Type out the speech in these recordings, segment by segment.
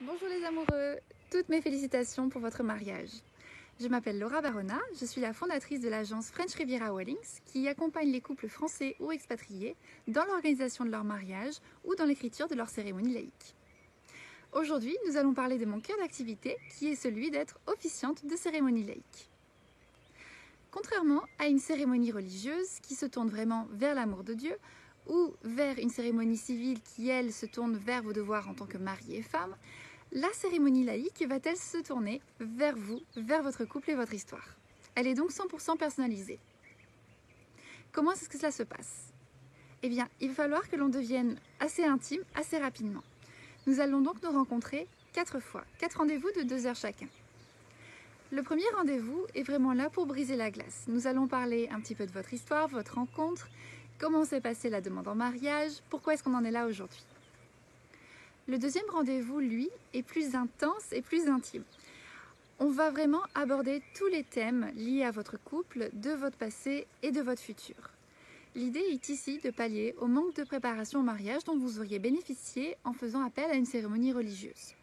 Bonjour les amoureux, toutes mes félicitations pour votre mariage. Je m'appelle Laura Barona, je suis la fondatrice de l'agence French Riviera Weddings qui accompagne les couples français ou expatriés dans l'organisation de leur mariage ou dans l'écriture de leur cérémonie laïque. Aujourd'hui, nous allons parler de mon cœur d'activité qui est celui d'être officiante de cérémonie laïque. Contrairement à une cérémonie religieuse qui se tourne vraiment vers l'amour de Dieu ou vers une cérémonie civile qui, elle, se tourne vers vos devoirs en tant que mari et femme, la cérémonie laïque va-t-elle se tourner vers vous, vers votre couple et votre histoire? Elle est donc 100% personnalisée. Comment est-ce que cela se passe? Eh bien, il va falloir que l'on devienne assez intime assez rapidement. Nous allons donc nous rencontrer 4 fois, 4 rendez-vous de 2 heures chacun. Le premier rendez-vous est vraiment là pour briser la glace. Nous allons parler un petit peu de votre histoire, votre rencontre, comment s'est passée la demande en mariage, pourquoi est-ce qu'on en est là aujourd'hui. Le deuxième rendez-vous, lui, est plus intense et plus intime. On va vraiment aborder tous les thèmes liés à votre couple, de votre passé et de votre futur. L'idée est ici de pallier au manque de préparation au mariage dont vous auriez bénéficié en faisant appel à une cérémonie religieuse.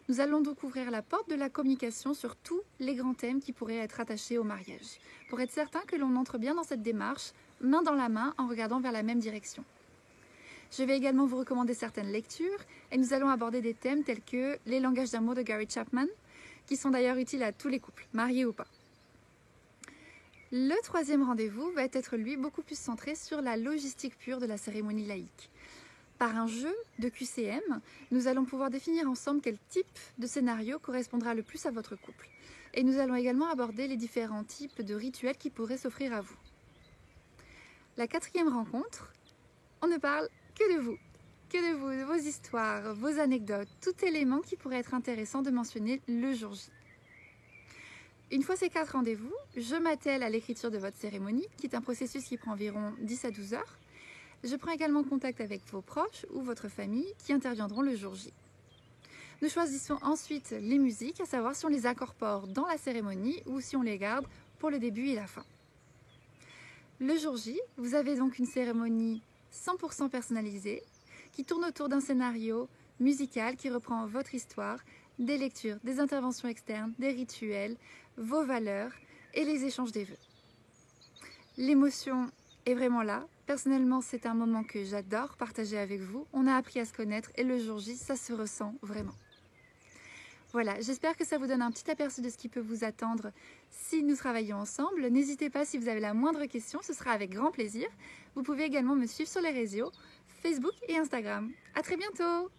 Nous allons donc ouvrir la porte de la communication sur tous les grands thèmes qui pourraient être attachés au mariage, pour être certain que l'on entre bien dans cette démarche, main dans la main, en regardant vers la même direction. Je vais également vous recommander certaines lectures et nous allons aborder des thèmes tels que les langages d'amour de Gary Chapman, qui sont d'ailleurs utiles à tous les couples, mariés ou pas. Le troisième rendez-vous va être lui beaucoup plus centré sur la logistique pure de la cérémonie laïque. Par un jeu de QCM, nous allons pouvoir définir ensemble quel type de scénario correspondra le plus à votre couple. Et nous allons également aborder les différents types de rituels qui pourraient s'offrir à vous. La quatrième rencontre, on ne parle que de vous, de vos histoires, vos anecdotes, tout élément qui pourrait être intéressant de mentionner le jour J. Une fois ces 4 rendez-vous, je m'attelle à l'écriture de votre cérémonie, qui est un processus qui prend environ 10 à 12 heures. Je prends également contact avec vos proches ou votre famille qui interviendront le jour J. Nous choisissons ensuite les musiques, à savoir si on les incorpore dans la cérémonie ou si on les garde pour le début et la fin. Le jour J, vous avez donc une cérémonie 100% personnalisée qui tourne autour d'un scénario musical qui reprend votre histoire, des lectures, des interventions externes, des rituels, vos valeurs et les échanges des vœux. L'émotion est vraiment là. Personnellement, c'est un moment que j'adore partager avec vous. On a appris à se connaître et le jour J, ça se ressent vraiment. Voilà, j'espère que ça vous donne un petit aperçu de ce qui peut vous attendre si nous travaillons ensemble. N'hésitez pas si vous avez la moindre question, ce sera avec grand plaisir. Vous pouvez également me suivre sur les réseaux, Facebook et Instagram. À très bientôt!